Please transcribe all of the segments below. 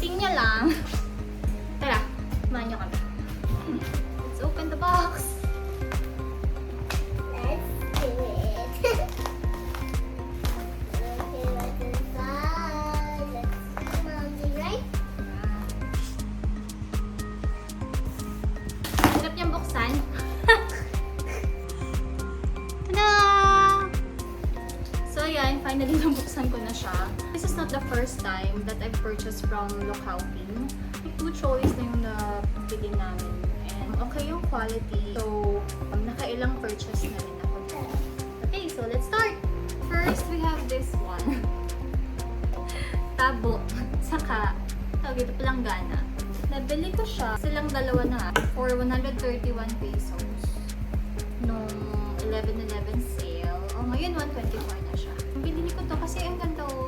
Unboxing niya lang. Tara, samahan niyo kami. Let's open the box. Let's do it. Okay, what's inside? Let's see, Mommy, right? Hirap niyang buksan. Tada! So ayan, finally nabuksan ko na siya. This is not the first time that I've purchased from Locaupin. Two choice na yung nabili namin. And okay yung quality. So, nakailang purchase na rin ako. Okay, so let's start! First, we have this one. Tabo. Saka, tawag ito palanggana. Nabili ko siya, silang dalawa na for 131 pesos. Nung 11/11 sale. O ngayon, 124 na siya. Binili ko to kasi ang ganda o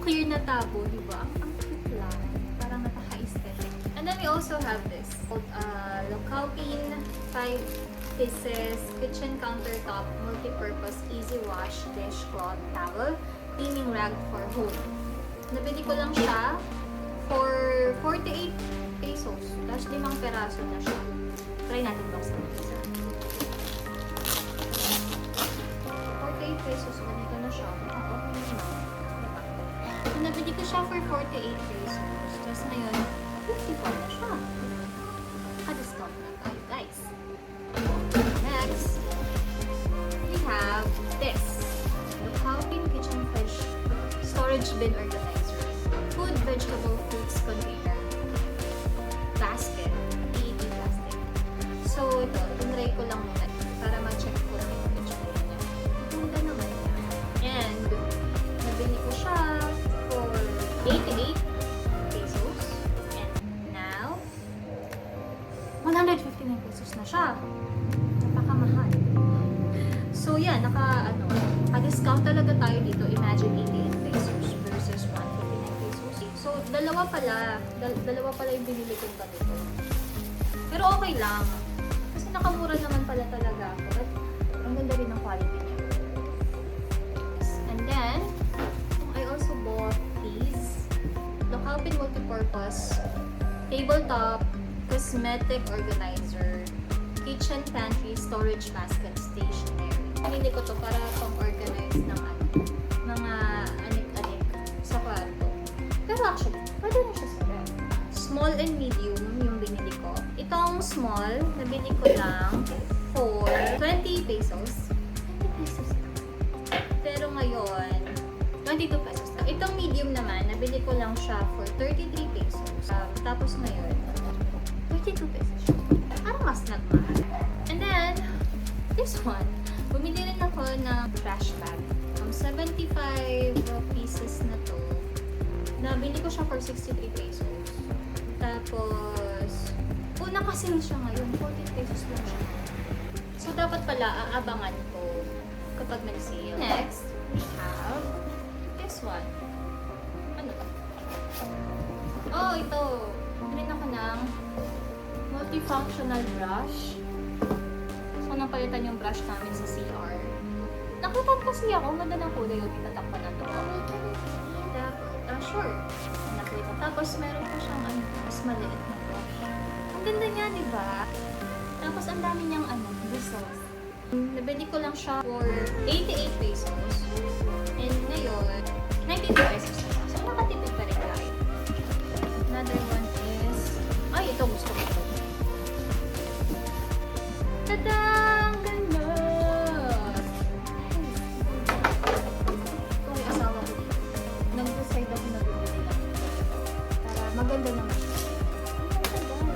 clear na tabo, di ba? Ang cute lang. Parang napaka-aesthetic. And then we also have this. Locaupin 5 pieces kitchen countertop multi-purpose easy wash dishcloth towel cleaning rag for home. Nabili ko lang siya for 48 pesos. Tapos 5 peraso na siya. Try natin buksan ng isa. 48 pesos. Ganito na siya. Okay naman. Diba? So, nabili ko siya for 48 pesos. Tapos ngayon, 54 na siya. Naka-discount na tayo, guys. Next, we have this. Locaupin kitchen fish storage bin organizer. Food, vegetable, fruits container. Basket. PET plastic. So, ito, tinry ko lang muna para ma-check ko lang yung picture niya. Ganda naman niya. And, nabili ko siya for 88 pesos. And now, 159 pesos na siya. Napakamahal. So, yan, naka-discount talaga tayo dito. Imagine 88 pesos versus 159 pesos. So, dalawa pala yung binili kong ganito. Pero okay lang. Kasi nakamura naman pala talaga ako. At ang ganda rin ng quality niya. And then, I also bought these Locaupin multipurpose tabletop cosmetic organizer kitchen pantry storage basket stationery. Pinili ko to para pang-organize ng mga anik-anik sa kwarto. Pero actually, pwede na siya sa ref. Small and medium yung binili ko. Itong small, nabili ko lang for 20 pesos. 20 pesos lang. Pero ngayon, 22 pesos lang. Itong medium naman, nabili ko lang siya for 33 pesos. Tapos ngayon, 32 pesos siya. Parang mas nagmahal. And then, this one, bumili rin ako ng trash bag. 75 pieces na to. Nabili ko siya for 63 pesos. Tapos, una kasi siya ngayon, 14 pesos lang siya. So, dapat pala aabangan ko kapag nag-sale. Next, we have this one. Ano ba? Oh, ito. Bumili ako ng multifunctional brush. So, napalitan yung brush namin sa CR. Nakutap kasi ako, ganda ng kulay yung itatakpan na ito. Sure. Nakita. Tapos, meron pa siyang mas maliit na brush. Ang ganda niya, di ba? Tapos, ang dami niyang bristles. Nabili ko lang siya for 88 pesos. And ngayon, 92 pesos na siya. So, nakatipid pa rin tayo. Another one is, ay, ito gusto ko ito. Tada! Ang ganda! Ito ay asawa ko dito. Nag-decide ako na bumili lang. Para maganda naman siya. Ang ganda.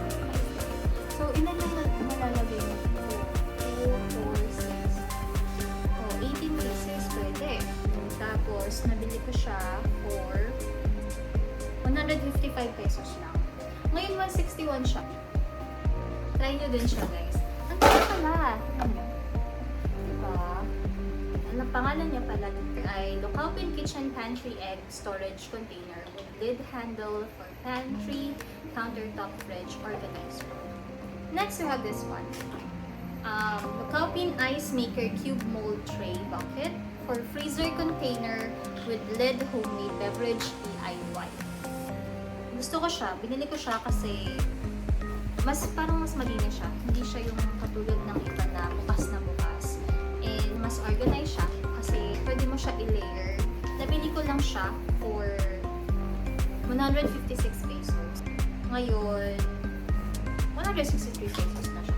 So, ilan lang malalagay mo dito? 2, 4, 6. Oh, 18 pieces pwede. Tapos, nabili ko siya for 155 pesos lang. Ngayon, 161 siya. Try nyo din siya, guys. Ang ganda pala. Diba? Ang pangalan niya pala ay Locaupin Kitchen Pantry Egg Storage Container with lid handle for pantry, countertop fridge organizer. Next, we have this one. Locaupin Ice Maker Cube Mold Tray Bucket for freezer container with lid homemade beverage DIY. gusto ko siya. Binili ko siya kasi parang mas malinis siya. Hindi siya yung katulad ng iba na bukas na bukas. And mas organized siya kasi pwede mo siya i-layer. Nabili ko lang siya for 156 pesos. Ngayon, 163 pesos na siya.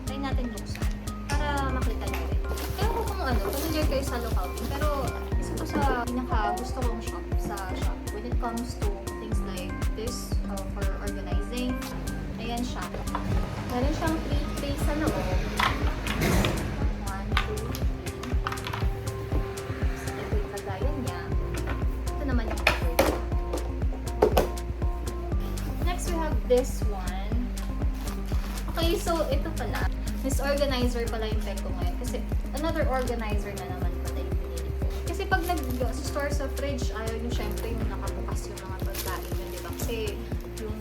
Try natin buksan para makita nyo rin. Kaya ko kung familiar kayo sa Locaupin, pero isa ko sa pinaka-gusto kong shop sa shop when it comes to things like this for organizing. Ayan siya. Meron siyang 3 trays sa loob. 1, 2, 3. Ito yung kagayan niya. Ito naman yung cover. Next, we have this one. Okay, so ito pala. This organizer pala yung peg ko ngayon. Kasi another organizer na naman pala yung pinili ko. Kasi pag nag-store sa fridge, ayaw nyo syempre yung nakabukas yung mga pagkain nyo, diba? Kasi yung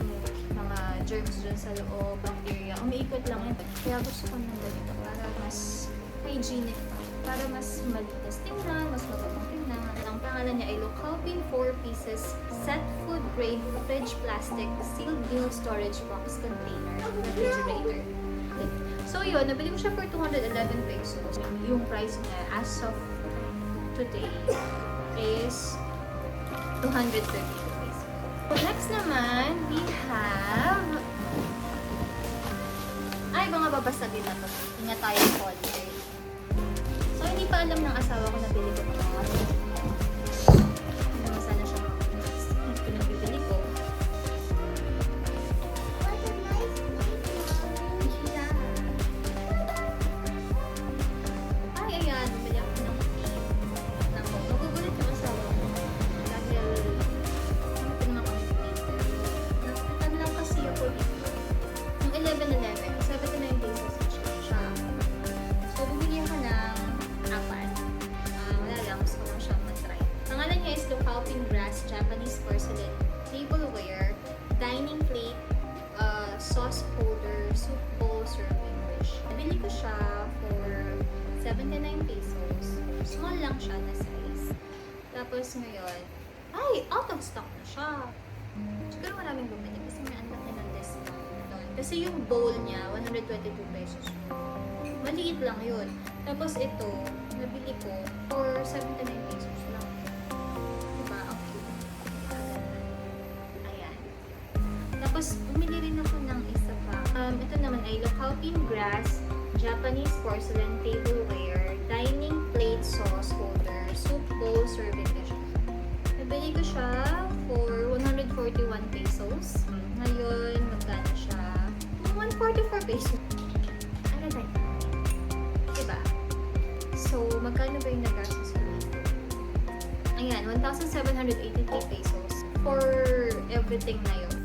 mga germs dyan sa loob, bacteria, umiikot lang yun. Kaya gusto ko nang ganito para mas hygienic pa. Para mas malinis tingnan, mas magandang tingnan. Ang pangalan niya ay Locaupin 4 pieces set food grade fridge plastic sealed meal storage box container refrigerator. So yun, nabili ko siya for 211 pesos. Yung price niya as of today is 232 pesos. Next naman, we have mga babasagin na to. Ingat tayo sa holiday. So hindi pa alam ng asawa ko na bili ko ito mga sana siya mag-mix. Ito na bibili ko. What a nice place, Yeah. Ay, ayan. Bumili ako ng tea. Nako, magugulit yung asawa ko. Dahil, ito naman kami later. Nakita lang kasi ako dito. Yung 11-11, 79 pesos siya. So, bumili ako ng apat. Wala lang, gusto ko lang siyang matry. Pangalan niya is Locaupin Brass Japanese Porcelain Tableware, Dining Plate, Sauce Holder, Soup Bowl, Serving Dish. Nabili ko siya for 79 pesos. Small lang siya na size. Tapos ngayon, ay, out of stock na siya. Siguro maraming bumili kasi may anak na ng discount doon. Kasi yung bowl niya, 122 pesos. Maliit lang yun. Tapos ito, nabili ko for 79 pesos lang. Diba? Ang cute. Ayan. Tapos, bumili rin ako ng isa pa. Ito naman ay Locaupin Brass Japanese Porcelain Tableware Dining Plate Sauce Holder Soup Bowl Serving Dish. Nabili ko siya for 141 pesos. Ngayon, magkano siya? 144 pesos. Ano tayo? Diba? So, magkano ba yung nagastos ko dito? Ayan, 1,783 pesos for everything na yun.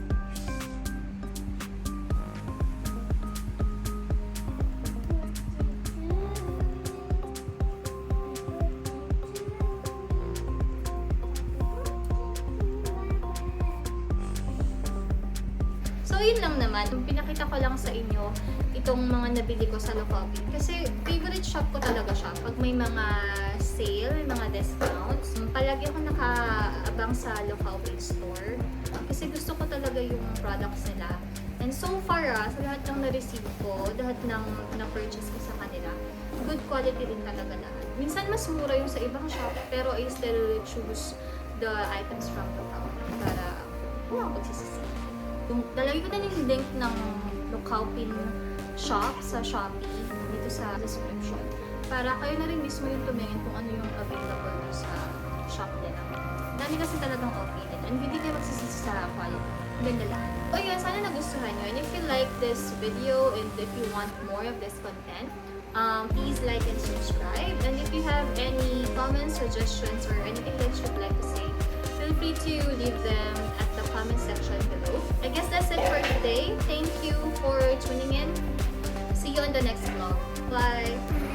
So, yun lang naman. Pinakita ko lang sa inyo itong mga nabili ko sa Locaupin. Kasi favorite shop ko talaga siya. Pag may mga sale, may mga discounts, palagi ako nakaabang sa Locaupin store. Kasi gusto ko talaga yung products nila. And so far, sa lahat ng na-receive ko, lahat ng na-purchase ko sa kanila, good quality din talaga lahat. Minsan mas mura yung sa ibang shop, pero I still choose the items from Locaupin para wala akong pagsisisi. Lalagay ko na yung link ng Locaupin shop sa Shopee dito sa description para kayo na rin mismo yung tumingin kung ano yung available sa shop nila. Dami kasi talagang okay din and hindi kayo magsisisi sa quality. Ganda lahat. So yun, sana nagustuhan nyo. And if you like this video and if you want more of this content, please like and subscribe. And if you have any comments, suggestions, or anything that you'd like to say, feel free to leave them at the comment section below. I guess that's it for today. Thank you for tuning in. See you on the next vlog. Bye!